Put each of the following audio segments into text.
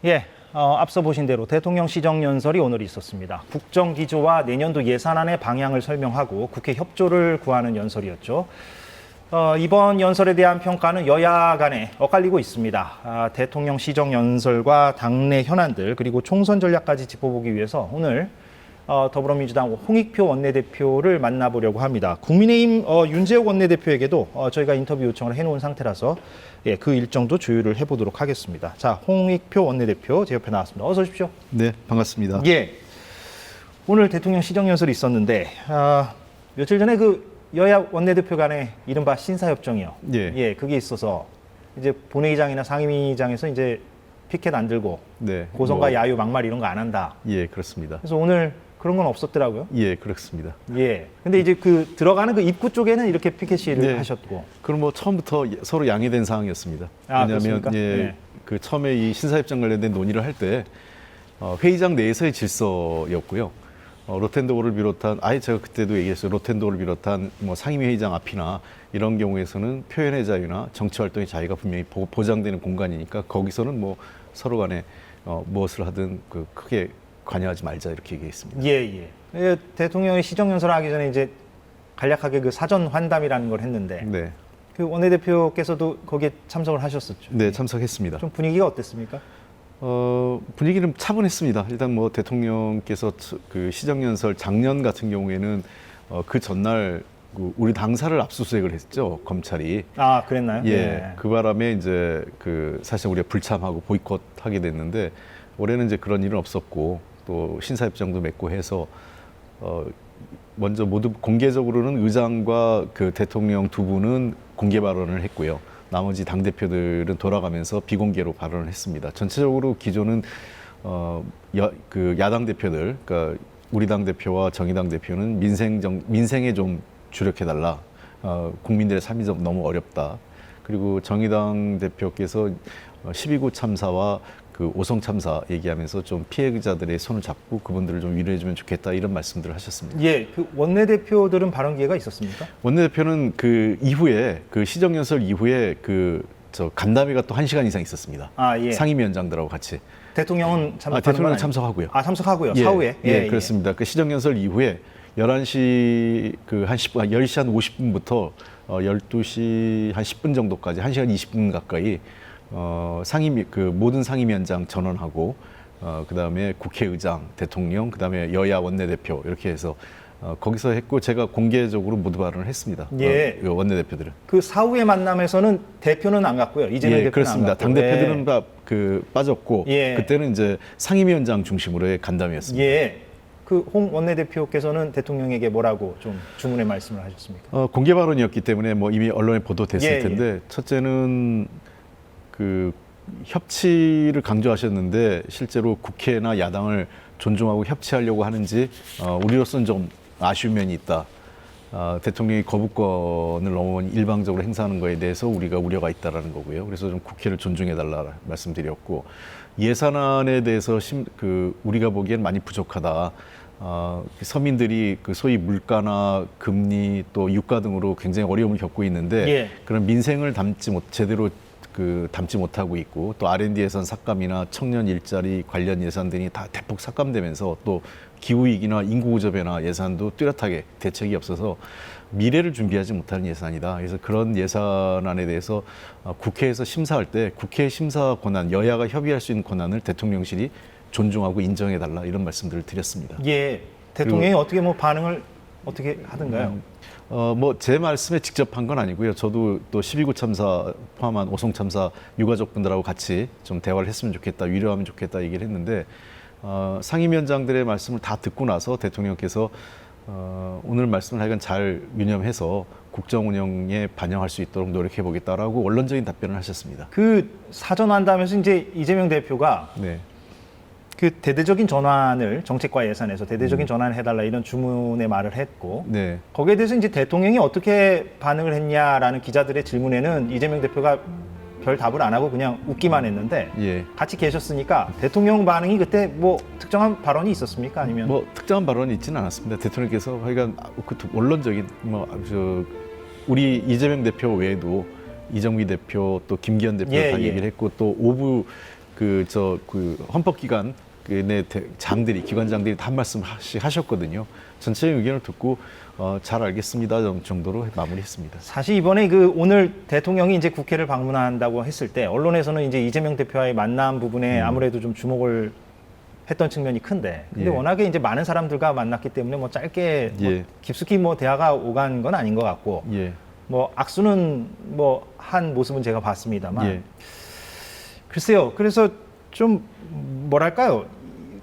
예, 앞서 보신 대로 대통령 시정연설이 오늘 있었습니다. 국정기조와 내년도 예산안의 방향을 설명하고 국회 협조를 구하는 연설이었죠. 이번 연설에 대한 평가는 여야 간에 엇갈리고 있습니다. 대통령 시정연설과 당내 현안들 그리고 총선 전략까지 짚어보기 위해서 오늘 더불어민주당 홍익표 원내대표를 만나보려고 합니다. 국민의힘 윤재욱 원내대표에게도 저희가 인터뷰 요청을 해놓은 상태라서 그 일정도 조율을 해보도록 하겠습니다. 자, 홍익표 원내대표 제 옆에 나왔습니다. 어서 오십시오. 네, 반갑습니다. 예, 오늘 대통령 시정연설이 있었는데 며칠 전에 그 여야 원내대표 간의 이른바 신사협정이요. 예. 그게 있어서 이제 본회의장이나 상임위장에서 이제 피켓 안 들고 네, 고성과 야유 막말 이런 거 안 한다. 예, 그렇습니다. 그래서 오늘 그런 건 없었더라고요. 예, 그렇습니다. 예. 근데 이제 그 들어가는 그 입구 쪽에는 이렇게 피켓 시위를 네. 하셨고. 그럼 뭐 처음부터 서로 양해된 사항이었습니다. 아, 왜냐하면 그렇습니까? 네. 그 처음에 이 신사협정 관련된 논의를 할 때 회의장 내에서의 질서였고요. 로텐도어를 비롯한 제가 그때도 얘기했어요. 로텐도어를 비롯한 뭐 상임위 회의장 앞이나 이런 경우에서는 표현의 자유나 정치 활동의 자유가 분명히 보장되는 공간이니까 거기서는 뭐 서로 간에 무엇을 하든 크게 관여하지 말자 이렇게 얘기했습니다. 예. 대통령이 시정연설 하기 전에 이제 간략하게 그 사전 환담이라는 걸 했는데 네. 그 원내대표께서도 거기에 참석을 하셨었죠. 네, 참석했습니다. 좀 분위기가 어땠습니까? 분위기는 차분했습니다. 일단 뭐 대통령께서 그 시정연설 작년 같은 경우에는 그 전날 우리 당사를 압수수색을 했죠, 검찰이. 아, 그랬나요? 예. 그 바람에 이제 사실 우리가 불참하고 보이콧하게 됐는데 올해는 이제 그런 일은 없었고 또 신사협정도 맺고 해서 먼저 모두 공개적으로는 의장과 그 대통령 두 분은 공개 발언을 했고요. 나머지 당 대표들은 돌아가면서 비공개로 발언을 했습니다. 전체적으로 기조는 야당 대표들, 그러니까 우리 당 대표와 정의당 대표는 민생에 좀 주력해달라. 국민들의 삶이 좀 너무 어렵다. 그리고 정의당 대표께서 12구 참사와 그 오송 참사 얘기하면서 좀 피해자들의 손을 잡고 그분들을 좀 위로해주면 좋겠다 이런 말씀들을 하셨습니다. 예, 그 원내대표들은 발언 기회가 있었습니까? 원내대표는 그 이후에 그 시정연설 이후에 간담회가 또 1시간 이상 있었습니다. 아, 예. 상임위원장들하고 같이. 대통령은 참석하는 대통령은 참석하고요. 아, 참석하고요. 예, 사후에. 예, 그렇습니다. 그 시정연설 이후에 11시 10시 한 50분부터 12시 한 10분 정도까지 1시간 20분 가까이 모든 상임위원장 전원하고 그다음에 국회의장, 대통령, 그다음에 여야 원내대표 이렇게 해서 거기서 했고 제가 공개적으로 모두 발언을 했습니다. 예. 원내대표들은. 그 사후의 만남에서는 대표는 안 갔고요. 이재명 대표는 그렇습니다. 안 갔고. 당 대표들은 다 빠졌고 예. 그때는 이제 상임위원장 중심으로의 간담회였습니다. 예. 그 홍 원내대표께서는 대통령에게 뭐라고 좀 주문의 말씀을 하셨습니까? 공개 발언이었기 때문에 뭐 이미 언론에 보도됐을 예, 텐데 첫째는 그 협치를 강조하셨는데 실제로 국회나 야당을 존중하고 협치하려고 하는지 우리로서는 좀 아쉬운 면이 있다. 대통령이 거부권을 너무 일방적으로 행사하는 거에 대해서 우리가 우려가 있다라는 거고요. 그래서 좀 국회를 존중해달라 말씀드렸고 예산안에 대해서 우리가 보기엔 많이 부족하다. 서민들이 그 소위 물가나 금리 또 유가 등으로 굉장히 어려움을 겪고 있는데 예. 그런 민생을 제대로 담지 못하고 있고 또 R&D 예산 삭감이나 청년 일자리 관련 예산 등이 다 대폭 삭감되면서 또 기후위기나 인구구조 변화 예산도 뚜렷하게 대책이 없어서 미래를 준비하지 못하는 예산이다. 그래서 그런 예산안에 대해서 국회에서 심사할 때 국회 심사 권한, 여야가 협의할 수 있는 권한을 대통령실이 존중하고 인정해달라 이런 말씀들을 드렸습니다. 예. 대통령이 어떻게 뭐 반응을 어떻게 하던가요? 제 말씀에 직접 한 건 아니고요. 저도 또 12구 참사 포함한 오송 참사 유가족분들하고 같이 좀 대화를 했으면 좋겠다, 위로하면 좋겠다 얘기를 했는데 상임위원장들의 말씀을 다 듣고 나서 대통령께서 오늘 말씀을 하여간 잘 유념해서 국정 운영에 반영할 수 있도록 노력해 보겠다라고 원론적인 답변을 하셨습니다. 그 사전 환담에서 이제 이재명 대표가 네. 그 대대적인 전환을 정책과 예산에서 대대적인 전환을 해달라 이런 주문의 말을 했고 네. 거기에 대해서 이제 대통령이 어떻게 반응을 했냐라는 기자들의 질문에는 이재명 대표가 별 답을 안 하고 그냥 웃기만 했는데 예. 같이 계셨으니까 대통령 반응이 그때 뭐 특정한 발언이 있었습니까? 아니면 뭐 특정한 발언이 있지는 않았습니다. 대통령께서 하여간 원론적인 우리 이재명 대표 외에도 이정미 대표 또 김기현 대표 다 얘기를 했고 또 오부 그 헌법기관 내 장들이 기관장들이 다 한 말씀씩 하셨거든요. 전체의 의견을 듣고 잘 알겠습니다 정도로 마무리했습니다. 사실 이번에 그 오늘 대통령이 이제 국회를 방문한다고 했을 때 언론에서는 이제 이재명 대표와의 만남 부분에 아무래도 좀 주목을 했던 측면이 큰데, 근데 예. 워낙에 이제 많은 사람들과 만났기 때문에 뭐 짧게 뭐 예. 깊숙이 뭐 대화가 오간 건 아닌 것 같고, 예. 뭐 악수는 뭐 한 모습은 제가 봤습니다만, 예. 글쎄요. 그래서 좀 뭐랄까요,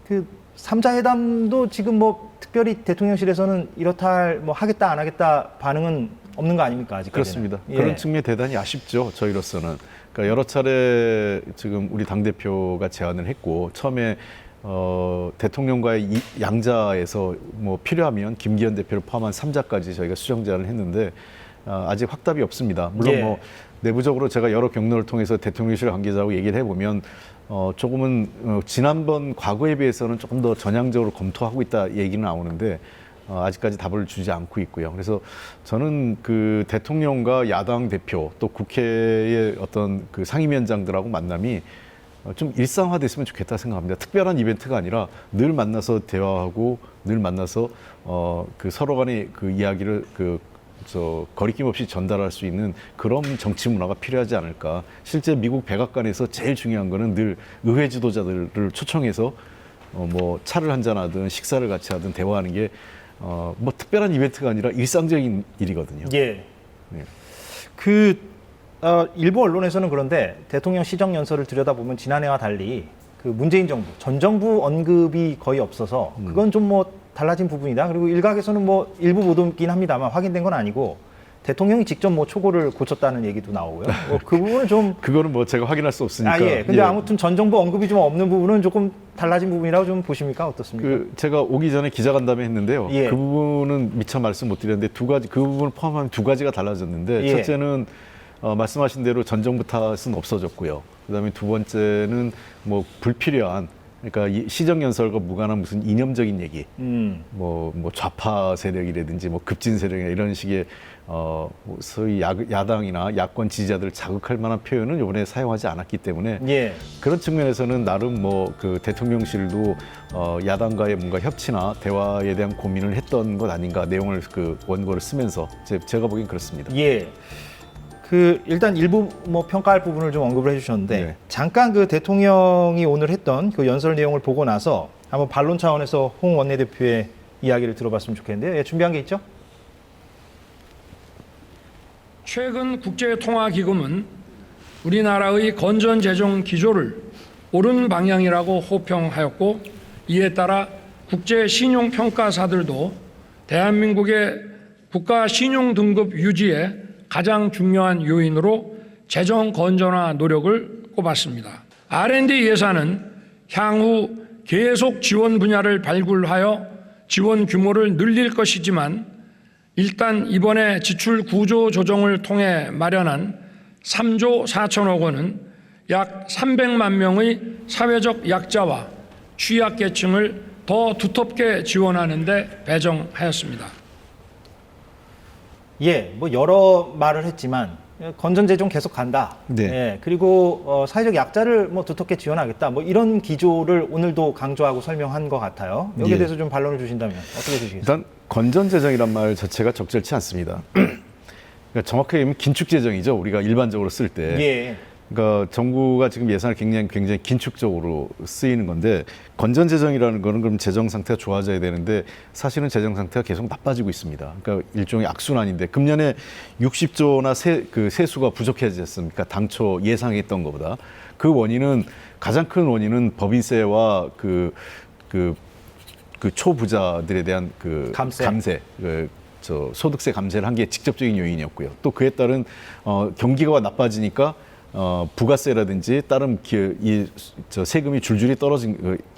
그 3자 회담도 지금 뭐 특별히 대통령실에서는 이렇다 할 뭐 하겠다 안 하겠다 반응은 없는 거 아닙니까 아직까지는? 그렇습니다. 예. 그런 측면이 대단히 아쉽죠. 저희로서는. 그러니까 여러 차례 지금 우리 당 대표가 제안을 했고, 처음에 대통령과의 양자에서 뭐 필요하면 김기현 대표를 포함한 3자까지 저희가 수정 제안을 했는데 아직 확답이 없습니다. 물론 예. 뭐 내부적으로 제가 여러 경로를 통해서 대통령실 관계자하고 얘기를 해보면 조금은 지난번 과거에 비해서는 조금 더 전향적으로 검토하고 있다 얘기는 나오는데 아직까지 답을 주지 않고 있고요. 그래서 저는 그 대통령과 야당 대표 또 국회의 어떤 그 상임위원장들하고 만남이 좀 일상화됐으면 좋겠다 생각합니다. 특별한 이벤트가 아니라 늘 만나서 대화하고 늘 만나서 그 서로 간의 그 이야기를 거리낌 없이 전달할 수 있는 그런 정치 문화가 필요하지 않을까. 실제 미국 백악관에서 제일 중요한 거는 늘 의회 지도자들을 초청해서 뭐 차를 한잔하든 식사를 같이 하든 대화하는 게 뭐 특별한 이벤트가 아니라 일상적인 일이거든요. 예. 네. 일부 언론에서는 그런데 대통령 시정연설을 들여다보면 지난해와 달리 그 문재인 정부, 전 정부 언급이 거의 없어서 그건 좀 뭐 달라진 부분이다. 그리고 일각에서는 뭐 일부 보도긴 합니다만 확인된 건 아니고 대통령이 직접 뭐 초고를 고쳤다는 얘기도 나오고요. 뭐 그 부분은 좀 그거는 뭐 제가 확인할 수 없으니까. 예. 근데 아무튼 전 정부 언급이 좀 없는 부분은 조금 달라진 부분이라고 좀 보십니까? 어떻습니까? 제가 오기 전에 기자간담회 했는데요. 예. 그 부분은 미처 말씀 못 드렸는데 두 가지, 그 부분을 포함하면 두 가지가 달라졌는데 예. 첫째는 말씀하신 대로 전 정부 탓은 없어졌고요. 그다음에 두 번째는 뭐 불필요한, 그러니까 이 시정연설과 무관한 무슨 이념적인 얘기, 뭐 좌파 세력이라든지 뭐 급진 세력이나 이런 식의 뭐 소위 야당이나 야권 지지자들을 자극할 만한 표현은 이번에 사용하지 않았기 때문에 예. 그런 측면에서는 나름 뭐 그 대통령실도 야당과의 뭔가 협치나 대화에 대한 고민을 했던 것 아닌가, 내용을 그 원고를 쓰면서 제가 보기엔 그렇습니다. 예. 일단 일부 뭐 평가할 부분을 좀 언급을 해주셨는데 네. 잠깐 그 대통령이 오늘 했던 그 연설 내용을 보고 나서 한번 반론 차원에서 홍 원내대표의 이야기를 들어봤으면 좋겠는데요. 예, 준비한 게 있죠? 최근 국제통화기금은 우리나라의 건전 재정 기조를 옳은 방향이라고 호평하였고, 이에 따라 국제신용평가사들도 대한민국의 국가 신용 등급 유지에 가장 중요한 요인으로 재정 건전화 노력을 꼽았습니다. R&D 예산은 향후 계속 지원 분야를 발굴하여 지원 규모를 늘릴 것이지만, 일단 이번에 지출 구조 조정을 통해 마련한 3조 4천억 원은 약 300만 명의 사회적 약자와 취약계층을 더 두텁게 지원하는 데 배정하였습니다. 예, 뭐 여러 말을 했지만 건전재정 계속 간다. 네. 예, 그리고 사회적 약자를 뭐 두텁게 지원하겠다. 뭐 이런 기조를 오늘도 강조하고 설명한 것 같아요. 여기에 예. 대해서 좀 반론을 주신다면 어떻게 주시겠어요? 일단 건전재정이란 말 자체가 적절치 않습니다. 그러니까 정확하게 얘기하면 긴축재정이죠. 우리가 일반적으로 쓸 때. 예. 그러니까 정부가 지금 예산을 굉장히 긴축적으로 쓰이는 건데, 건전재정이라는 거는 그럼 재정 상태가 좋아져야 되는데 사실은 재정 상태가 계속 나빠지고 있습니다. 그러니까 일종의 악순환인데, 금년에 60조나 세수가 부족해지지 않습니까? 당초 예상했던 것보다. 그 원인은, 가장 큰 원인은 법인세와 그 초부자들에 대한 감세, 소득세 감세를 한 게 직접적인 요인이었고요. 또 그에 따른 경기가 나빠지니까 부가세라든지 다른 세금이 줄줄이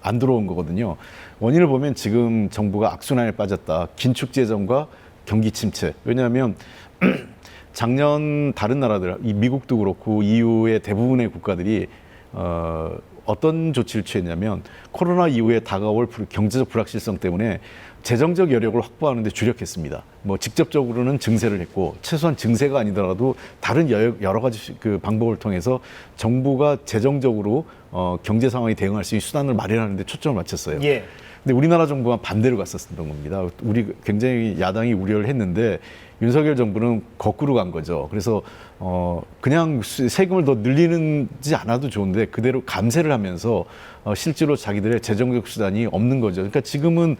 안 들어온 거거든요. 원인을 보면 지금 정부가 악순환에 빠졌다. 긴축 재정과 경기 침체. 왜냐하면 작년 다른 나라들, 이 미국도 그렇고 EU의 대부분의 국가들이 어떤 조치를 취했냐면 코로나 이후에 다가올 경제적 불확실성 때문에 재정적 여력을 확보하는 데 주력했습니다. 뭐 직접적으로는 증세를 했고 최소한 증세가 아니더라도 다른 여러 가지 그 방법을 통해서 정부가 재정적으로 경제 상황에 대응할 수 있는 수단을 마련하는 데 초점을 맞췄어요. 예. 근데 우리나라 정부가 반대로 갔었던 겁니다. 우리 굉장히 야당이 우려를 했는데 윤석열 정부는 거꾸로 간 거죠. 그래서 그냥 세금을 더 늘리는지 않아도 좋은데 그대로 감세를 하면서 실제로 자기들의 재정적 수단이 없는 거죠. 그러니까 지금은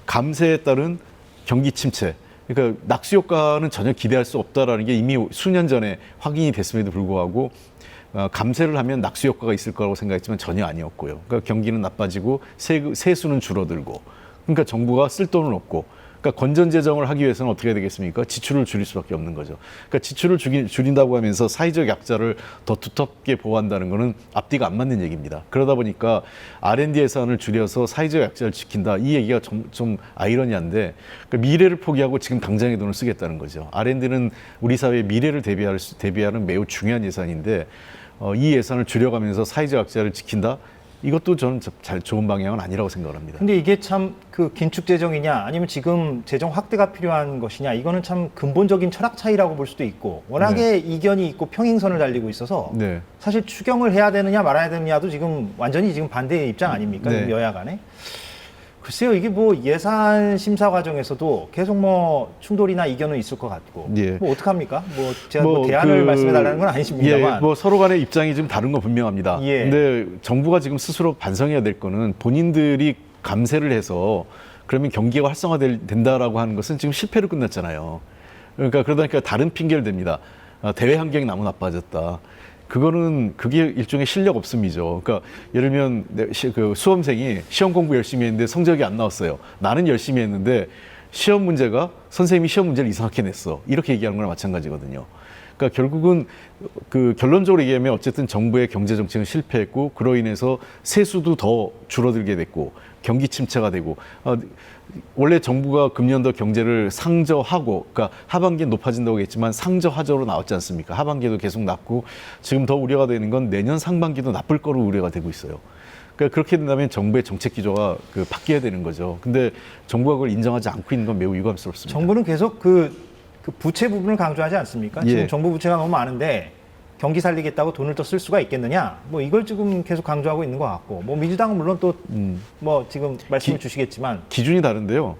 감세에 따른 경기 침체, 그러니까 낙수 효과는 전혀 기대할 수 없다라는 게 이미 수년 전에 확인이 됐음에도 불구하고 감세를 하면 낙수 효과가 있을 거라고 생각했지만 전혀 아니었고요. 그러니까 경기는 나빠지고 세수는 줄어들고, 그러니까 정부가 쓸 돈은 없고, 그러니까 건전 재정을 하기 위해서는 어떻게 해야 되겠습니까? 지출을 줄일 수밖에 없는 거죠. 그러니까 지출을 줄인다고 하면서 사회적 약자를 더 두텁게 보호한다는 것은 앞뒤가 안 맞는 얘기입니다. 그러다 보니까 R&D 예산을 줄여서 사회적 약자를 지킨다, 이 얘기가 좀 아이러니한데, 그러니까 미래를 포기하고 지금 당장의 돈을 쓰겠다는 거죠. R&D는 우리 사회의 미래를 대비하는 매우 중요한 예산인데 이 예산을 줄여가면서 사회적 약자를 지킨다? 이것도 저는 좋은 방향은 아니라고 생각을 합니다. 근데 이게 참 그 긴축 재정이냐 아니면 지금 재정 확대가 필요한 것이냐, 이거는 참 근본적인 철학 차이라고 볼 수도 있고, 워낙에 이견이 있고 평행선을 달리고 있어서 네. 사실 추경을 해야 되느냐 말아야 되느냐도 지금 완전히 지금 반대의 입장 아닙니까? 네. 여야 간에. 글쎄요, 이게 뭐 예산 심사 과정에서도 계속 뭐 충돌이나 이견은 있을 것 같고, 예. 뭐 어떡합니까? 뭐 제가 뭐 대안을 말씀해 달라는 건 아니십니다만. 예, 뭐 서로 간의 입장이 좀 다른 건 분명합니다. 예. 근데 정부가 지금 스스로 반성해야 될 거는 본인들이 감세를 해서 그러면 경기가 활성화된다라고 하는 것은 지금 실패로 끝났잖아요. 그러니까 그러다 보니까 다른 핑계를 댑니다. 대외 환경이 너무 나빠졌다. 그게 일종의 실력 없음이죠. 그러니까 예를 들면 그 수험생이 시험 공부 열심히 했는데 성적이 안 나왔어요. 나는 열심히 했는데 시험 문제가 선생님이 시험 문제를 이상하게 냈어. 이렇게 얘기하는 거랑 마찬가지거든요. 그러니까 결국은 그 결론적으로 얘기하면 어쨌든 정부의 경제 정책은 실패했고, 그로 인해서 세수도 더 줄어들게 됐고 경기 침체가 되고, 원래 정부가 금년도 경제를 상저하고, 그러니까 하반기에 높아진다고 했지만 상저하저로 나왔지 않습니까? 하반기에도 계속 낮고, 지금 더 우려가 되는 건 내년 상반기도 나쁠 거로 우려가 되고 있어요. 그러니까 그렇게 된다면 정부의 정책 기조가 바뀌어야 되는 거죠. 근데 정부가 그걸 인정하지 않고 있는 건 매우 유감스럽습니다. 정부는 계속 그 부채 부분을 강조하지 않습니까? 지금 예. 정부 부채가 너무 많은데 경기 살리겠다고 돈을 더 쓸 수가 있겠느냐? 뭐 이걸 지금 계속 강조하고 있는 것 같고, 뭐 민주당은 물론 또 뭐 지금 말씀을 주시겠지만 기준이 다른데요.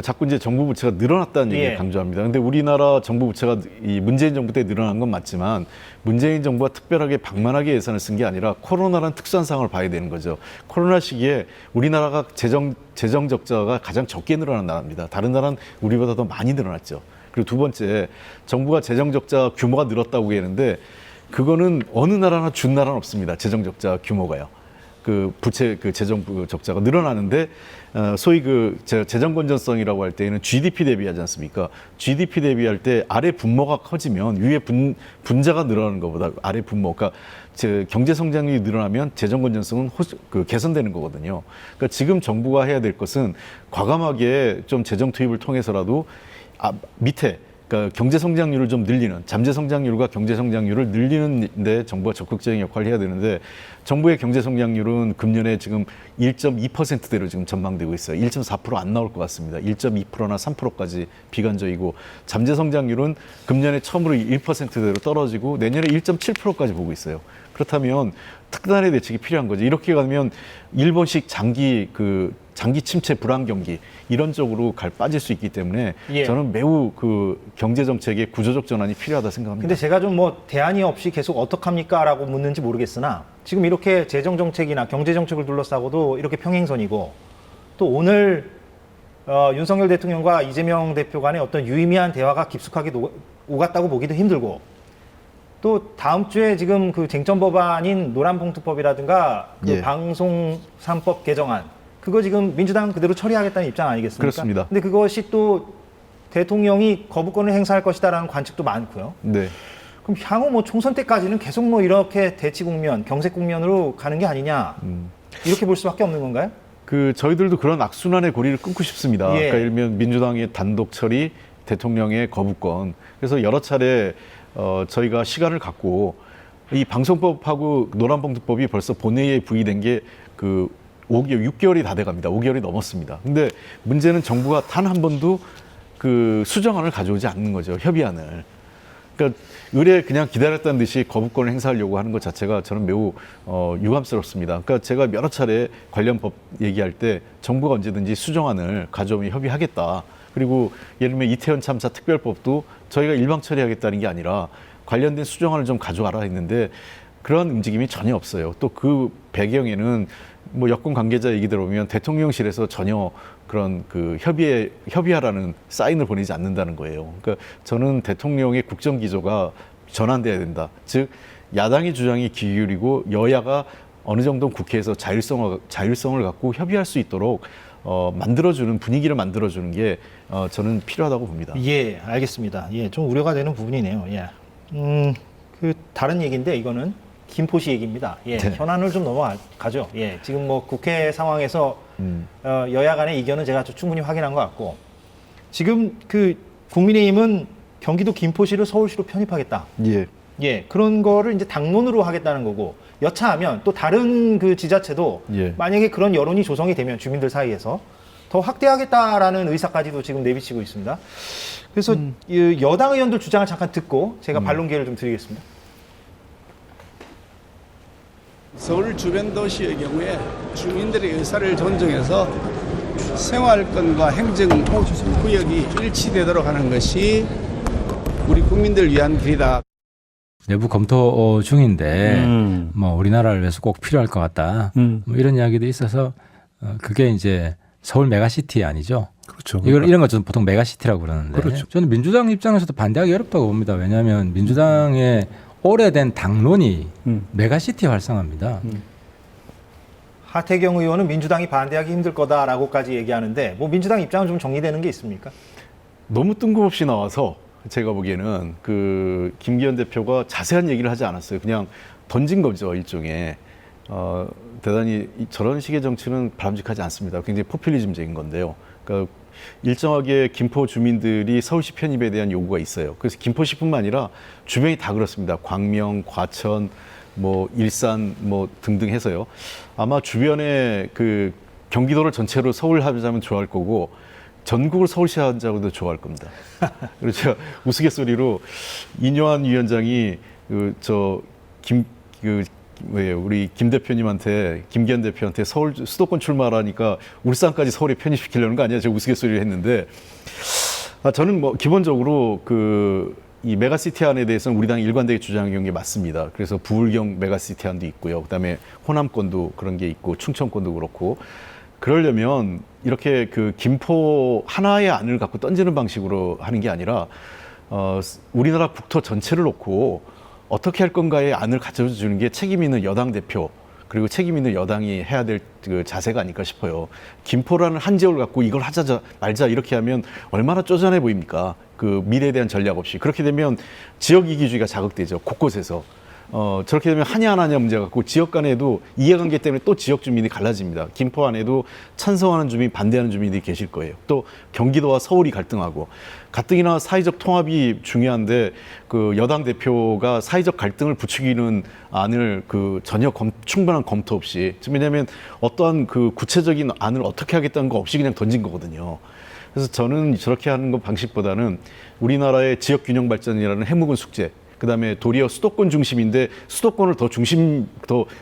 자꾸 이제 정부 부채가 늘어났다는 얘기를 예. 강조합니다. 근데 우리나라 정부 부채가 이 문재인 정부 때 늘어난 건 맞지만, 문재인 정부가 특별하게 방만하게 예산을 쓴 게 아니라 코로나라는 특수한 상황을 봐야 되는 거죠. 코로나 시기에 우리나라가 재정 적자가 가장 적게 늘어난 나라입니다. 다른 나라는 우리보다 더 많이 늘어났죠. 그리고 두 번째, 정부가 재정 적자 규모가 늘었다고 얘기하는데 그거는 어느 나라나 준 나라는 없습니다. 재정 적자 규모가요. 부채 재정 적자가 늘어나는데 소위 재정 건전성이라고 할 때에는 GDP 대비하지 않습니까? GDP 대비할 때 아래 분모가 커지면 위에 분자가 늘어나는 것보다 아래 분모, 그러니까 경제 성장률이 늘어나면 재정 건전성은 개선되는 거거든요. 그러니까 지금 정부가 해야 될 것은 과감하게 좀 재정 투입을 통해서라도 밑에, 그러니까 경제 성장률을 좀 늘리는, 잠재 성장률과 경제 성장률을 늘리는 데 정부가 적극적인 역할을 해야 되는데, 정부의 경제 성장률은 금년에 지금 1.2%대로 지금 전망되고 있어요. 1.4% 안 나올 것 같습니다. 1.2%나 3%까지 비관적이고, 잠재 성장률은 금년에 처음으로 1%대로 떨어지고 내년에 1.7%까지 보고 있어요. 그렇다면 특단의 대책이 필요한 거죠. 이렇게 가면 일본식 장기 침체 불안 경기 이런 쪽으로 빠질 수 있기 때문에 예. 저는 매우 경제 정책의 구조적 전환이 필요하다 생각합니다. 근데 제가 좀 뭐 대안이 없이 계속 어떡합니까라고 묻는지 모르겠으나, 지금 이렇게 재정 정책이나 경제 정책을 둘러싸고도 이렇게 평행선이고, 또 오늘 윤석열 대통령과 이재명 대표 간의 어떤 유의미한 대화가 깊숙하게 오갔다고 보기도 힘들고, 또 다음 주에 지금 쟁점 법안인 노란봉투법이라든가 예. 방송 3법 개정안, 그거 지금 민주당은 그대로 처리하겠다는 입장 아니겠습니까? 그렇습니다. 근데 그것이 또 대통령이 거부권을 행사할 것이다라는 관측도 많고요. 네. 그럼 향후 뭐 총선 때까지는 계속 뭐 이렇게 대치 국면, 경색 국면으로 가는 게 아니냐, 이렇게 볼 수밖에 없는 건가요? 저희들도 그런 악순환의 고리를 끊고 싶습니다. 예. 그러니까 예를 들면 민주당의 단독 처리, 대통령의 거부권. 그래서 여러 차례 저희가 시간을 갖고 이 방송법하고 노란봉투법이 벌써 본회의에 부의된 게 그 6개월이 다 돼갑니다. 5개월이 넘었습니다. 근데 문제는 정부가 단 한 번도 그 수정안을 가져오지 않는 거죠. 협의안을. 그러니까 의뢰 그냥 기다렸다는 듯이 거부권을 행사하려고 하는 것 자체가 저는 매우 유감스럽습니다. 그러니까 제가 여러 차례 관련 법 얘기할 때 정부가 언제든지 수정안을 가져오면 협의하겠다. 그리고 예를 들면 이태원 참사 특별법도 저희가 일방 처리하겠다는 게 아니라 관련된 수정안을 좀 가져와라 했는데 그런 움직임이 전혀 없어요. 또 그 배경에는 뭐 여권 관계자 얘기 들어보면 대통령실에서 전혀 그런 그 협의하라는 사인을 보내지 않는다는 거예요. 그러니까 저는 대통령의 국정 기조가 전환돼야 된다. 즉 야당의 주장이 귀 기울이고 여야가 어느 정도 국회에서 자율성을 갖고 협의할 수 있도록 만들어주는 분위기를 만들어주는 게 저는 필요하다고 봅니다. 예, 알겠습니다. 예, 좀 우려가 되는 부분이네요. 예. 그 다른 얘기인데 이거는 김포시 얘기입니다. 예, 네. 현안을 좀 넘어가죠. 예, 지금 뭐 국회 상황에서 여야 간의 이견은 제가 충분히 확인한 것 같고 지금 그 국민의힘은 경기도 김포시를 서울시로 편입하겠다. 예. 예, 그런 거를 이제 당론으로 하겠다는 거고 여차하면 또 다른 그 지자체도 예. 만약에 그런 여론이 조성이 되면 주민들 사이에서 더 확대하겠다라는 의사까지도 지금 내비치고 있습니다. 그래서 이 여당 의원들 주장을 잠깐 듣고 제가 반론 기회를 좀 드리겠습니다. 서울 주변 도시의 경우에 주민들의 의사를 존중해서 생활권과 행정 구역이 일치되도록 하는 것이 우리 국민들을 위한 길이다. 내부 검토 중인데 뭐 우리나라를 위해서 꼭 필요할 것 같다. 뭐 이런 이야기도 있어서 그게 이제 서울 메가시티 아니죠. 그렇죠. 이런 거 저는 보통 메가시티라고 그러는데 그렇죠. 저는 민주당 입장에서도 반대하기 어렵다고 봅니다. 왜냐하면 민주당의 오래된 당론이 메가시티 활성화입니다. 하태경 의원은 민주당이 반대하기 힘들 거다라고까지 얘기하는데 뭐 민주당 입장은 좀 정리되는 게 있습니까? 너무 뜬금없이 나와서 제가 보기에는 그 김기현 대표가 자세한 얘기를 하지 않았어요. 그냥 던진 거죠, 일종의. 대단히 저런 식의 정치는 바람직하지 않습니다. 굉장히 포퓰리즘적인 건데요. 그러니까 일정하게 김포 주민들이 서울시 편입에 대한 요구가 있어요. 그래서 김포시뿐만 아니라 주변이 다 그렇습니다. 광명, 과천, 뭐 일산 뭐 등등 해서요. 아마 주변에 그 경기도를 전체로 서울하자면 좋아할 거고 전국을 서울시 하자고도 좋아할 겁니다. 그래서 제가 우스갯소리로 이뇨한 위원장이 우리 김 대표님한테 김기현 대표한테 서울 수도권 출마하니까 울산까지 서울에 편입시키려는 거 아니야? 제가 우스갯소리를 했는데 저는 뭐 기본적으로 이 메가시티 안에 대해서는 우리 당이 일관되게 주장한 게 맞습니다. 그래서 부울경 메가시티 안도 있고요. 그다음에 호남권도 그런 게 있고 충청권도 그렇고 그러려면 이렇게 그 김포 하나의 안을 갖고 던지는 방식으로 하는 게 아니라 우리나라 국토 전체를 놓고 어떻게 할 건가의 안을 가져주는 게 책임 있는 여당 대표 그리고 책임 있는 여당이 해야 될 그 자세가 아닐까 싶어요. 김포라는 한 지역을 갖고 이걸 하자 말자 이렇게 하면 얼마나 쪼잔해 보입니까? 그 미래에 대한 전략 없이 그렇게 되면 지역 이기주의가 자극되죠. 곳곳에서. 저렇게 되면 하냐 안 하냐 문제 갖고 지역 간에도 이해관계 때문에 또 지역 주민이 갈라집니다. 김포 안에도 찬성하는 주민, 반대하는 주민들이 계실 거예요. 또 경기도와 서울이 갈등하고 가뜩이나 사회적 통합이 중요한데 그 여당 대표가 사회적 갈등을 부추기는 안을 전혀 충분한 검토 없이 왜냐하면 어떠한 그 구체적인 안을 어떻게 하겠다는 거 없이 그냥 던진 거거든요. 그래서 저는 저렇게 하는 것 방식보다는 우리나라의 지역 균형 발전이라는 해묵은 숙제 그다음에 도리어 수도권 중심인데 수도권을 더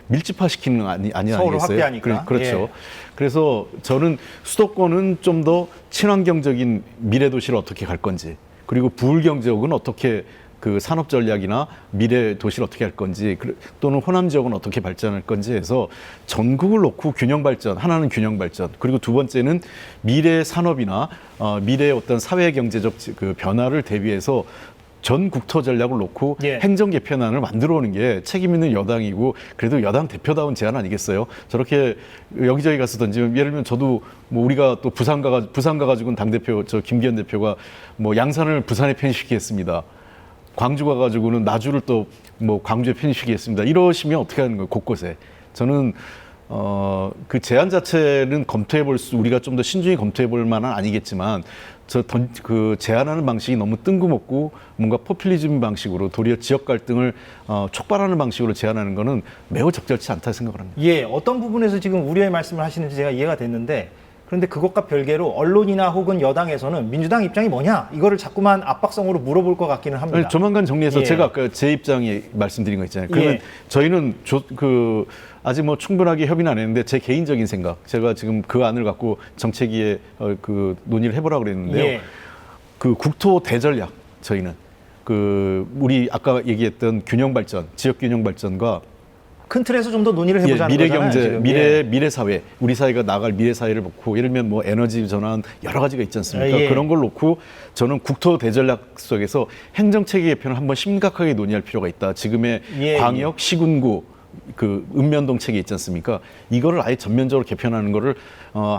밀집화시키는 거 아니겠어요? 서울을 확대하니까. 그렇죠. 예. 그래서 저는 수도권은 좀 더 친환경적인 미래 도시를 어떻게 갈 건지 그리고 부울경 지역은 어떻게 그 산업 전략이나 미래 도시를 어떻게 할 건지 또는 호남 지역은 어떻게 발전할 건지 해서 전국을 놓고 균형 발전 하나는 균형 발전 그리고 두 번째는 미래 산업이나 미래의 어떤 사회 경제적 그 변화를 대비해서 전 국토 전략을 놓고 예. 행정 개편안을 만들어 오는 게 책임 있는 여당이고 그래도 여당 대표다운 제안 아니겠어요? 저렇게 여기저기 가서 던지면 예를 들면 저도 뭐 우리가 또 부산 가가지고는 당대표 김기현 대표가 뭐 양산을 부산에 편입시키겠습니다. 광주 가가지고는 나주를 또 뭐 광주에 편입시키겠습니다. 이러시면 어떻게 하는 거예요? 곳곳에. 저는 그 제안 자체는 우리가 좀 더 신중히 검토해 볼 만은 아니겠지만 그 제안하는 방식이 너무 뜬금없고 뭔가 포퓰리즘 방식으로 도리어 지역 갈등을 촉발하는 방식으로 제안하는 거는 매우 적절치 않다 생각을 합니다. 예, 어떤 부분에서 지금 우려의 말씀을 하시는지 제가 이해가 됐는데 그런데 그것과 별개로 언론이나 혹은 여당에서는 민주당 입장이 뭐냐 이거를 자꾸만 압박성으로 물어볼 것 같기는 합니다. 아니, 조만간 정리해서 예. 제가 아까 제 입장에 말씀드린 거 있잖아요. 그러면 예. 저희는 아직 뭐 충분하게 협의는 안 했는데 제 개인적인 생각, 제가 지금 그 안을 갖고 정책위에 그 논의를 해보라고 그랬는데요. 예. 그 국토 대전략 저희는 우리 아까 얘기했던 균형 발전, 지역 균형 발전과 큰 틀에서 좀 더 논의를 해보자는 미래 거잖아요. 경제, 지금. 미래 사회, 우리 사회가 나갈 미래 사회를 놓고 예를 들면 뭐 에너지 전환 여러 가지가 있지 않습니까? 예. 그런 걸 놓고 저는 국토 대전략 속에서 행정 체계 개편을 한번 심각하게 논의할 필요가 있다. 지금의 예, 광역, 시군구 읍면동 체계 있지 않습니까? 이거를 아예 전면적으로 개편하는 거를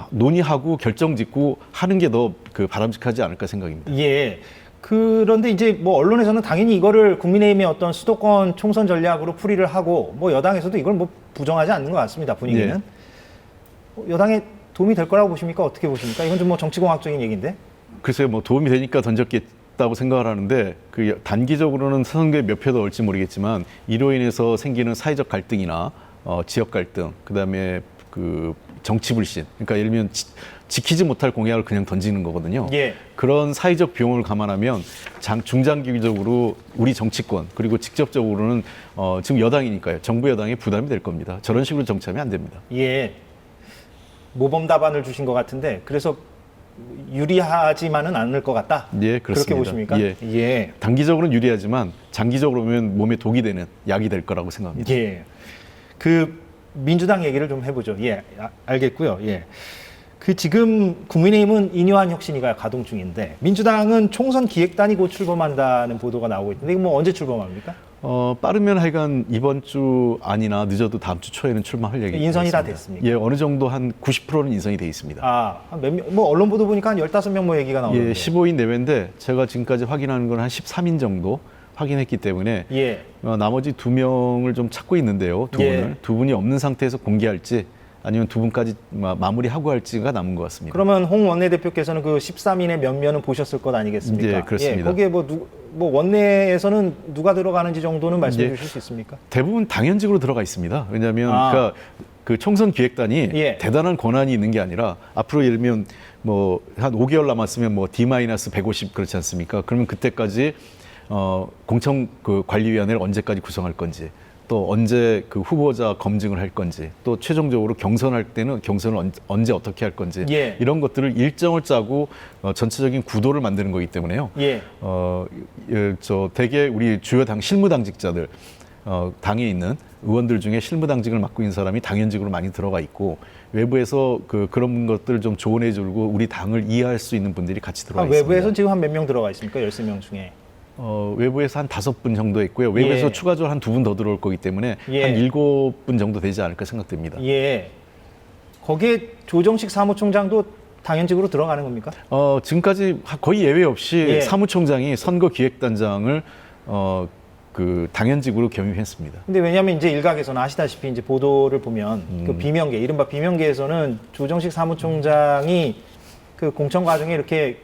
논의하고 결정짓고 하는 게 더 바람직하지 않을까 생각입니다. 예. 그런데 이제 뭐 언론에서는 당연히 이거를 국민의힘의 어떤 수도권 총선 전략으로 풀이를 하고 뭐 여당에서도 이걸 뭐 부정하지 않는 것 같습니다. 분위기는. 여당에 도움이 될 거라고 보십니까? 어떻게 보십니까? 이건 좀 뭐 정치공학적인 얘기인데. 글쎄요, 뭐 도움이 되니까 던졌겠다고 생각을 하는데 단기적으로는 선거에 몇 표도 올지 모르겠지만 이로 인해서 생기는 사회적 갈등이나 지역 갈등, 그다음에 정치 불신, 그러니까 예를 들면 지키지 못할 공약을 그냥 던지는 거거든요. 예. 그런 사회적 비용을 감안하면 중장기적으로 우리 정치권 그리고 직접적으로는 지금 여당이니까요. 정부 여당에 부담이 될 겁니다. 저런 식으로 정치하면 안 됩니다. 예. 모범 답안을 주신 것 같은데 그래서 유리하지만은 않을 것 같다. 예, 그렇습니다. 그렇게 보십니까? 예. 예. 단기적으로는 유리하지만 장기적으로 보면 몸에 독이 되는 약이 될 거라고 생각합니다. 예. 민주당 얘기를 좀 해보죠. 예. 알겠고요. 예. 지금 국민의힘은 인요한 혁신위가 가동 중인데 민주당은 총선 기획단이 곧 출범한다는 보도가 나오고 있는데 이거 뭐 언제 출범합니까? 빠르면 하여간 이번 주 아니나 늦어도 다음 주 초에는 출마할 얘기입니다. 인선이 다 됐습니까? 예, 어느 정도 한 90%는 인선이 돼 있습니다. 몇 명, 뭐 언론 보도 보니까 한 15명 뭐 얘기가 나오는데. 예, 15인 내외인데 제가 지금까지 확인하는 건 한 13인 정도 확인했기 때문에 예. 나머지 2명을 좀 찾고 있는데요. 두 분이 없는 상태에서 공개할지 아니면 2분까지 마무리하고 할지가 남은 것 같습니다. 그러면 홍 원내대표께서는 그 13인의 면면은 보셨을 것 아니겠습니까? 예, 그렇습니다. 예, 거기에 뭐 원내에서는 누가 들어가는지 정도는 말씀해 주실 수 있습니까? 대부분 당연직으로 들어가 있습니다. 왜냐하면 그러니까 그 총선 기획단이 예. 대단한 권한이 있는 게 아니라 앞으로 예를 들면 뭐 한 5개월 남았으면 뭐 D-150 그렇지 않습니까? 그러면 그때까지 공청 관리위원회를 언제까지 구성할 건지, 또 언제 후보자 검증을 할 건지, 또 최종적으로 경선할 때는 경선을 언제 어떻게 할 건지, 예. 이런 것들을 일정을 짜고 전체적인 구도를 만드는 거기 때문에요. 예. 대개 우리 주요 당 실무당직자들, 당에 있는 의원들 중에 실무당직을 맡고 있는 사람이 당연직으로 많이 들어가 있고, 외부에서 그런 것들을 좀 조언해주고 우리 당을 이해할 수 있는 분들이 같이 들어가 있습니다. 외부에서는 지금 한 몇 명 들어가 있습니까? 13명 중에. 외부에서 한 5분 정도 있고요. 외부에서 예. 추가적으로 한 2분 더 들어올 거기 때문에 예. 한 7분 정도 되지 않을까 생각됩니다. 예. 거기에 조정식 사무총장도 당연직으로 들어가는 겁니까? 지금까지 거의 예외 없이 예. 사무총장이 선거기획단장을 당연직으로 겸임했습니다. 근데 왜냐하면 이제 일각에서는 아시다시피 이제 보도를 보면 그 비명계, 이른바 비명계에서는 조정식 사무총장이 공천 과정에 이렇게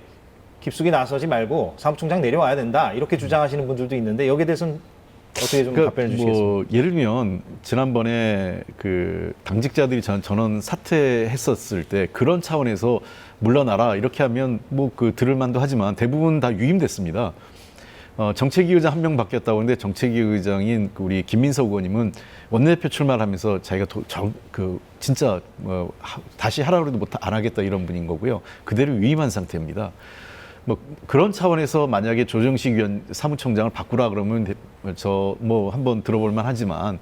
깊숙이 나서지 말고 사무총장 내려와야 된다 이렇게 주장하시는 분들도 있는데 여기에 대해서는 어떻게 좀 답변해 주시겠습니까? 예를 들면 지난번에 당직자들이 전원 사퇴했었을 때 그런 차원에서 물러나라 이렇게 하면 들을 만도 하지만 대부분 다 유임됐습니다. 정책위 의장 한 명 바뀌었다고 하는데 정책위 의장인 우리 김민석 의원님은 원내대표 출마를 하면서 자기가 진짜 다시 하라고 해도 안 하겠다 이런 분인 거고요. 그대로 유임한 상태입니다. 그런 차원에서 만약에 조정식 사무총장을 바꾸라 그러면 한번 들어볼 만하지만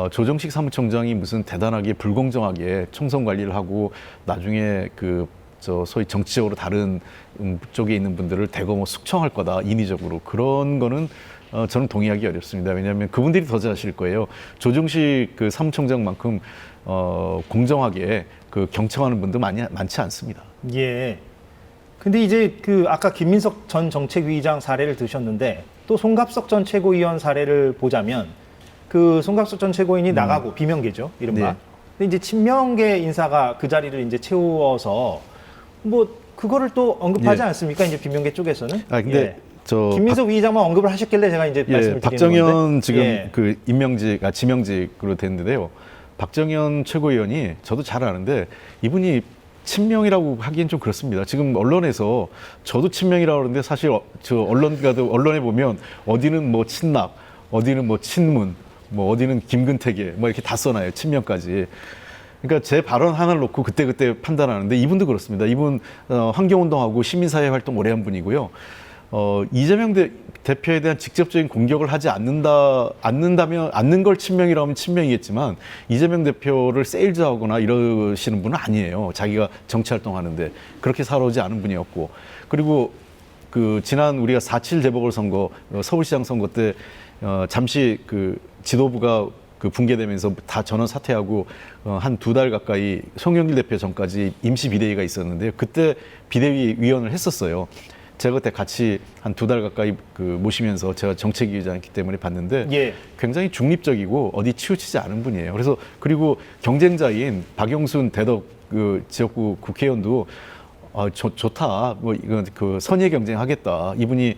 조정식 사무총장이 무슨 대단하게 불공정하게 총선 관리를 하고 나중에 소위 정치적으로 다른 쪽에 있는 분들을 대거 숙청할 거다 인위적으로 그런 거는 저는 동의하기 어렵습니다. 왜냐하면 그분들이 더 잘하실 거예요. 조정식 사무총장만큼 공정하게 경청하는 분도 많지 않습니다. 예. 근데 이제 아까 김민석 전 정책위의장 사례를 드셨는데 또 송갑석 전 최고위원 사례를 보자면 송갑석 전 최고위원이 나가고 비명계죠, 이른바. 네. 근데 이제 친명계 인사가 그 자리를 이제 채워서 뭐 그거를 또 언급하지 예. 않습니까? 이제 비명계 쪽에서는. 아 근데 예. 저 김민석 위의장만 언급을 하셨길래 제가 이제 말씀을 드리는 박정현 건데. 지금 예. 그 지명직으로 됐는데요. 박정현 최고위원이 저도 잘 아는데 이분이 친명이라고 하기엔 좀 그렇습니다. 지금 언론에서 저도 친명이라고 그러는데 사실 저 언론에 보면 어디는 뭐 친낙, 어디는 뭐 친문, 뭐 어디는 김근태계 뭐 이렇게 다 써놔요. 친명까지. 그러니까 제 발언 하나를 놓고 그때그때 판단하는데 이분도 그렇습니다. 이분 환경운동하고 시민사회 활동 오래 한 분이고요. 이재명 대표에 대한 직접적인 공격을 하지 않는 걸 친명이라고 하면 친명이겠지만 이재명 대표를 세일즈하거나 이러시는 분은 아니에요. 자기가 정치활동하는데 그렇게 살아오지 않은 분이었고 그리고 그 지난 우리가 4.7 재보궐선거 서울시장 선거 때 잠시 그 지도부가 그 붕괴되면서 다 전원 사퇴하고 한 2달 가까이 송영길 대표 전까지 임시 비대위가 있었는데요. 그때 비대위 위원을 했었어요. 제가 그때 같이 한 2달 가까이 그 모시면서 제가 정책위원장이기 때문에 봤는데 예. 굉장히 중립적이고 어디 치우치지 않은 분이에요. 그래서 그리고 경쟁자인 박영순 대덕 그 지역구 국회의원도 좋다. 뭐 이건 그 선의 경쟁하겠다. 이분이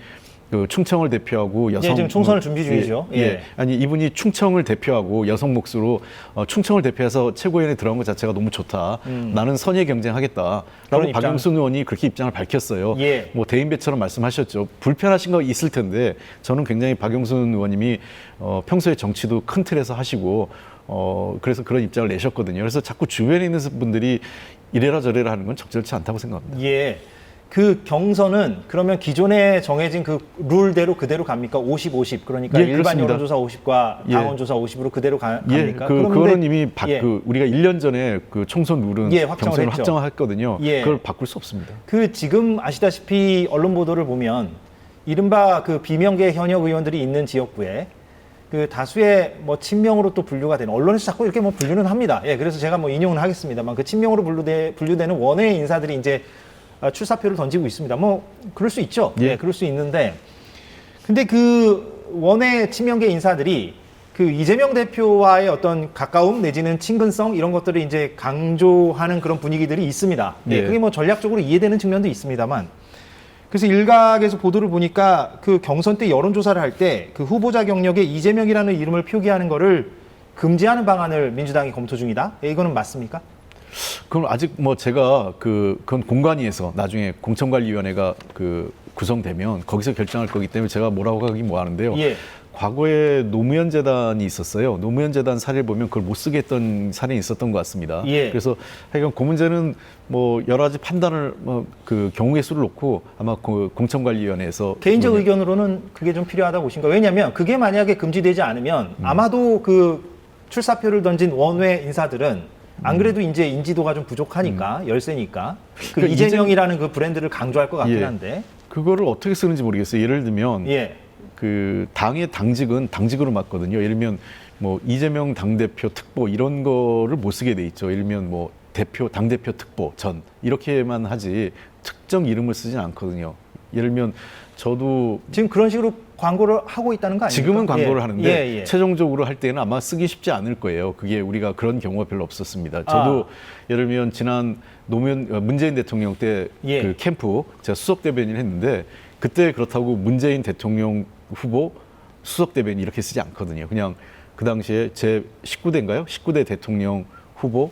그 충청을 대표하고 여성 지금 총선을 준비 중이죠. 예. 아니 이분이 충청을 대표하고 여성 몫으로 충청을 대표해서 최고위원회 들어간 것 자체가 너무 좋다. 나는 선의 경쟁하겠다라고 그런 박영순 의원이 그렇게 입장을 밝혔어요. 예. 뭐 대인배처럼 말씀하셨죠. 불편하신 거 있을 텐데 저는 굉장히 박영순 의원님이 평소에 정치도 큰 틀에서 하시고 그래서 그런 입장을 내셨거든요. 그래서 자꾸 주변에 있는 분들이 이래라 저래라 하는 건 적절치 않다고 생각합니다. 예. 그 경선은 그러면 기존에 정해진 그 룰대로 그대로 갑니까? 50-50. 그러니까 예, 일반 그렇습니다. 여론조사 50과 예. 당원조사 50으로 그대로 갑니까? 예, 그럼 그거는 근데- 이미 예. 우리가 1년 전에 그 총선 룰은 예, 확정을 경선을 했죠. 확정했거든요. 예. 그걸 바꿀 수 없습니다. 그 지금 아시다시피 언론 보도를 보면 이른바 그 비명계 현역 의원들이 있는 지역구에 그 다수의 뭐 친명으로 또 분류가 되는 언론에서 자꾸 이렇게 뭐 분류는 합니다. 예, 그래서 제가 뭐 인용은 하겠습니다만 그 친명으로 분류되는 원외 인사들이 이제 출사표를 던지고 있습니다. 뭐 그럴 수 있죠. 예. 예, 그럴 수 있는데 근데 그 원외 친명계 인사들이 그 이재명 대표와의 어떤 가까움 내지는 친근성 이런 것들을 이제 강조하는 그런 분위기들이 있습니다. 예, 예. 그게 뭐 전략적으로 이해되는 측면도 있습니다만 그래서 일각에서 보도를 보니까 그 경선 때 여론조사를 할 때 그 후보자 경력에 이재명이라는 이름을 표기하는 거를 금지하는 방안을 민주당이 검토 중이다. 예, 이거는 맞습니까? 그럼 아직 뭐 제가 그건 공관위에서 나중에 공천관리위원회가 그 구성되면 거기서 결정할 거기 때문에 제가 뭐라고 하긴 뭐 하는데요. 예. 과거에 노무현 재단이 있었어요. 노무현 재단 사례를 보면 그걸 못 쓰게 했던 사례가 있었던 것 같습니다. 예. 그래서 하여간 그 문제는 뭐 여러 가지 판단을 뭐 그 경우의 수를 놓고 아마 그 공천관리위원회에서 개인적 의견으로는 그게 좀 필요하다고 보신가? 왜냐하면 그게 만약에 금지되지 않으면 아마도 그 출사표를 던진 원외 인사들은 안 그래도 이제 인지도가 좀 부족하니까 열세니까 그 그러니까 이재명이라는 그 브랜드를 강조할 것 같긴 예. 한데 그거를 어떻게 쓰는지 모르겠어요. 예를 들면 예. 그 당의 당직은 당직으로 맡거든요. 예를 들면 뭐 이재명 당대표 특보 이런 거를 못 쓰게 돼 있죠. 예를 들면 뭐 당대표 특보 전 이렇게만 하지 특정 이름을 쓰진 않거든요. 예를 들면 저도 지금 그런 식으로 광고를 하고 있다는 거 아닙니까? 지금은 광고를 예. 하는데 예, 예. 최종적으로 할 때는 아마 쓰기 쉽지 않을 거예요. 그게 우리가 그런 경우가 별로 없었습니다. 저도 예를 들면 지난 문재인 대통령 때 예. 그 캠프 제가 수석 대변인 했는데 그때 그렇다고 문재인 대통령 후보 수석 대변인 이렇게 쓰지 않거든요. 그냥 그 당시에 제 19대인가요? 19대 대통령 후보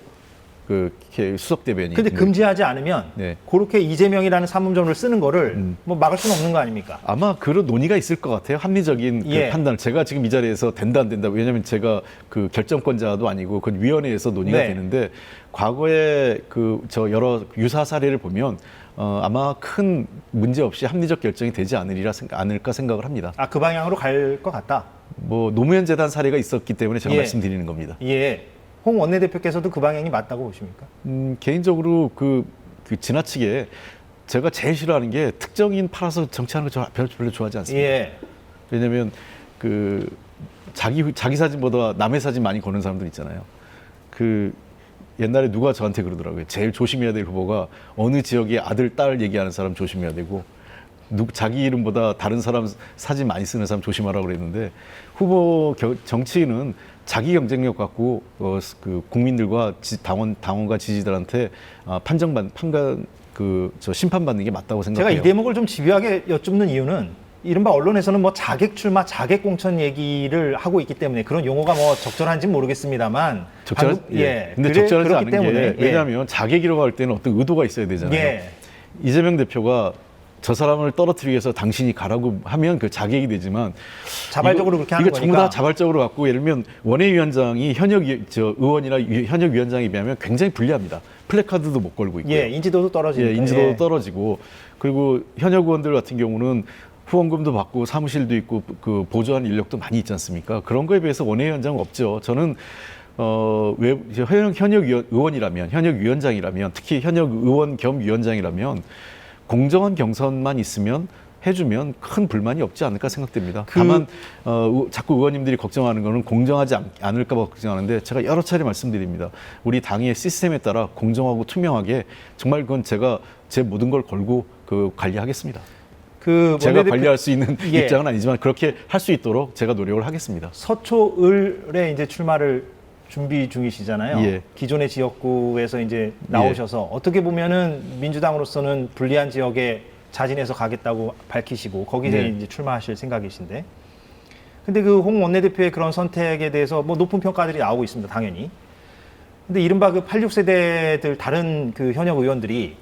그 수석 대변인. 근데 금지하지 않으면 네. 그렇게 이재명이라는 삼음점을 쓰는 거를 뭐 막을 수는 없는 거 아닙니까? 아마 그런 논의가 있을 것 같아요. 합리적인 그 예. 판단을. 제가 지금 이 자리에서 된다 안 된다. 왜냐하면 제가 그 결정권자도 아니고 그 위원회에서 논의가 네. 되는데 과거에 그 저 여러 유사 사례를 보면 아마 큰 문제 없이 합리적 결정이 되지 않을까 생각을 합니다. 아, 그 방향으로 갈 것 같다. 뭐 노무현 재단 사례가 있었기 때문에 제가 예. 말씀드리는 겁니다. 예. 홍 원내대표께서도 그 방향이 맞다고 보십니까? 개인적으로 그 지나치게 제가 제일 싫어하는 게 특정인 팔아서 정치하는 거 별로 좋아하지 않습니다. 예. 왜냐하면 그 자기 사진보다 남의 사진 많이 거는 사람들 있잖아요. 그 옛날에 누가 저한테 그러더라고요. 제일 조심해야 될 후보가 어느 지역의 아들, 딸 얘기하는 사람 조심해야 되고 자기 이름보다 다른 사람 사진 많이 쓰는 사람 조심하라고 그랬는데 후보 정치인은 자기 경쟁력 갖고 그 국민들과 당원과 지지들한테 심판받는 게 맞다고 생각해요. 제가 이 대목을 좀 집요하게 여쭙는 이유는 이른바 언론에서는 뭐 자객 출마, 자객 공천 얘기를 하고 있기 때문에 그런 용어가 뭐 적절한지는 모르겠습니다만 근데 적절하지 않은 게 왜냐하면 자객이라고 할 때는 어떤 의도가 있어야 되잖아요. 예. 이재명 대표가 저 사람을 떨어뜨리기 위해서 당신이 가라고 하면 그 자객이 되지만 자발적으로 그렇게 하는 이거 거니까. 전부 다 자발적으로 갖고 예를 들면 원외위원장이 현역 의원이나 현역 위원장에 비하면 굉장히 불리합니다. 플래카드도 못 걸고 있고요. 예, 인지도도 떨어지고. 인지도도 떨어지고 그리고 현역 의원들 같은 경우는 후원금도 받고 사무실도 있고 그 보조한 인력도 많이 있지 않습니까? 그런 거에 비해서 원외위원장은 없죠. 저는 현역 의원이라면, 현역 위원장이라면, 특히 현역 의원 겸 위원장이라면 공정한 경선만 있으면 해주면 큰 불만이 없지 않을까 생각됩니다. 다만 자꾸 의원님들이 걱정하는 거는 공정하지 않을까 봐 걱정하는데 제가 여러 차례 말씀드립니다. 우리 당의 시스템에 따라 공정하고 투명하게 정말 그건 제가 제 모든 걸 걸고 관리하겠습니다. 제가 관리할 수 있는 입장은 아니지만 그렇게 할 수 있도록 제가 노력을 하겠습니다. 서초을에 이제 출마를 준비 중이시잖아요. 예. 기존의 지역구에서 이제 나오셔서 어떻게 보면은 민주당으로서는 불리한 지역에 자진해서 가겠다고 밝히시고 거기에 이제 출마하실 생각이신데, 근데 그 홍 원내대표의 그런 선택에 대해서 뭐 높은 평가들이 나오고 있습니다, 당연히. 근데 이른바 그 86세대들 다른 그 현역 의원들이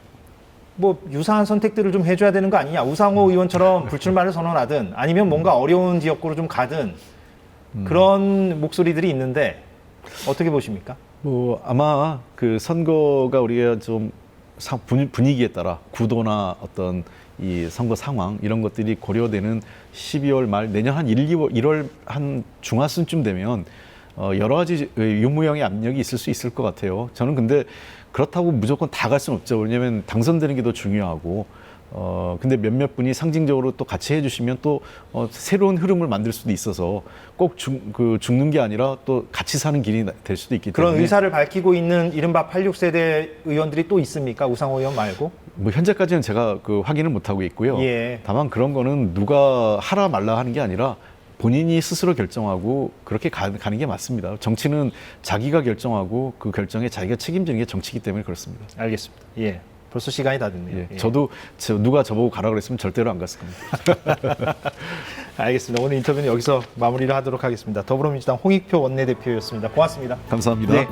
뭐 유사한 선택들을 좀 해줘야 되는 거 아니냐, 우상호 의원처럼 불출마를 선언하든 아니면 뭔가 어려운 지역구로 좀 가든 그런 목소리들이 있는데 어떻게 보십니까? 뭐 아마 그 선거가 우리가 좀 분위기에 따라 구도나 어떤 이 선거 상황 이런 것들이 고려되는 12월 말 내년 한 1월 한 중하순쯤 되면 여러 가지 유무형의 압력이 있을 수 있을 것 같아요. 저는 근데 그렇다고 무조건 다 갈 수는 없죠. 왜냐하면 당선되는 게 더 중요하고 근데 몇몇 분이 상징적으로 또 같이 해주시면 또 새로운 흐름을 만들 수도 있어서 꼭 죽는 게 아니라 또 같이 사는 길이 될 수도 있기 때문에 그런 의사를 밝히고 있는 이른바 86세대 의원들이 또 있습니까? 우상호 의원 말고? 뭐 현재까지는 제가 확인을 못 하고 있고요. 예. 다만 그런 거는 누가 하라 말라 하는 게 아니라 본인이 스스로 결정하고 그렇게 가는 게 맞습니다. 정치는 자기가 결정하고 그 결정에 자기가 책임지는 게 정치이기 때문에 그렇습니다. 알겠습니다. 예. 벌써 시간이 다 됐네요. 예. 예. 저도 누가 저보고 가라 그랬으면 절대로 안 갔을 겁니다. 알겠습니다. 오늘 인터뷰는 여기서 마무리를 하도록 하겠습니다. 더불어민주당 홍익표 원내대표였습니다. 고맙습니다. 감사합니다. 네.